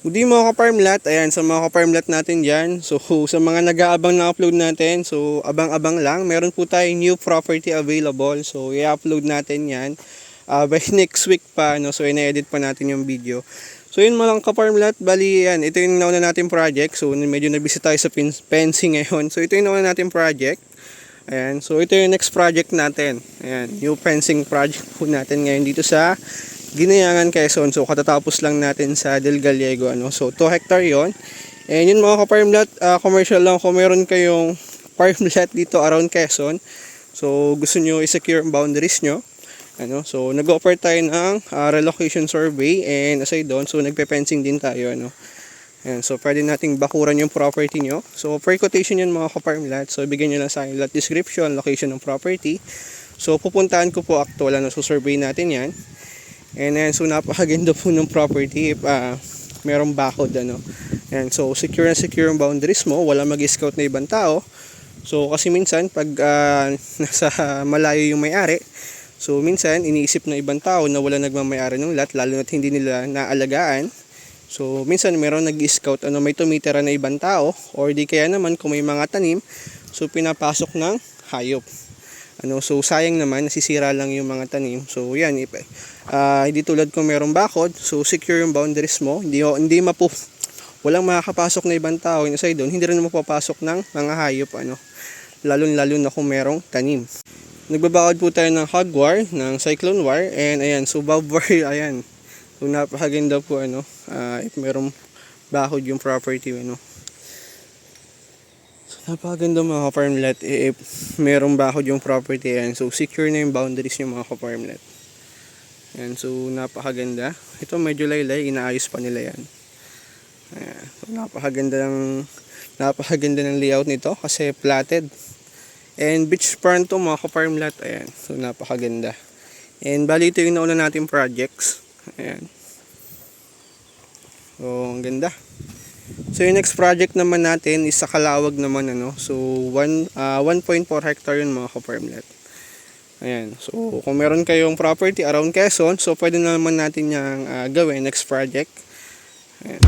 Hindi mga ka-farmlat, ayan, sa mga ka-farmlat natin dyan. So, sa mga nag-aabang na upload natin, so, abang-abang lang. Meron po tayong new property available. So, i-upload natin yan. By next week pa, no? So, ina-edit pa natin yung video. So, yun mga ka-farmlat, bali, yan. Ito yung nauna natin project. So, medyo nabisi tayo sa fencing ngayon. So, ito yung nauna natin project. Ayan, so, ito yung next project natin. Ayan, new fencing project po natin ngayon dito sa Ginayangan, Quezon. So katatapos lang natin sa Del Gallego, ano. So 2 hectare 'yon. And yun mga ka-farmlat, commercial lang kung meron kayong farmlat dito around Quezon. So gusto niyo i-secure ang boundaries nyo, ano. So nag-offer tayo ng relocation survey, and aside doon, so nagpe-fencing din tayo, ano. Ayan, so pwede nating bakuran yung property nyo. So for quotation yun mga ka-farmlat. So bigyan nyo lang sa akin lot description, location ng property. So pupuntahan ko po actual, ano. So survey natin yan. And then, so napakaganda po ng property if merong bakod, ano. And so secure na secure ang boundaries mo, wala mag-scout na ibang tao. So kasi minsan pag nasa malayo yung may-ari, so minsan iniisip ng ibang tao na wala nagmamay-ari ng lot, lalo na't hindi nila naalagaan. So minsan meron nag-scout, ano, may tumitira na ibang tao, or di kaya naman kung may mga tanim, so pinapasok ng hayop. Ano, so sayang naman, nasisira lang yung mga tanim. So yan, hindi tulad kung merong bakod, so secure yung boundaries mo. Walang makakapasok na ibang tao inside doon, hindi rin mapapasok ng mga hayop, ano, lalo na kung merong tanim. Nagbabakod po tayo ng hog wire, ng cyclone wire, and ayan, so bob wire, ayan. So napakaganda po, ano, if merong bakod yung property, ano. Napakaganda mga ka-farmlat if merong bakod yung property yan. So secure na yung boundaries yung mga ka-farmlat. Yan, so napakaganda. Ito medyo laylay, inaayos pa nila yan. Ayan, so napakaganda ng layout nito kasi platted. And beach front to mga ka-farmlat. Ayan, so napakaganda. And bali ito yung nauna natin projects. Ayan. So ang ganda. So yung next project naman natin is sa Calawag naman, ano. So 1.4 hectare yun mga ka-farmlat. Ayan. So kung meron kayong property around Quezon, so pwede naman natin yung gawin next project. Ayan.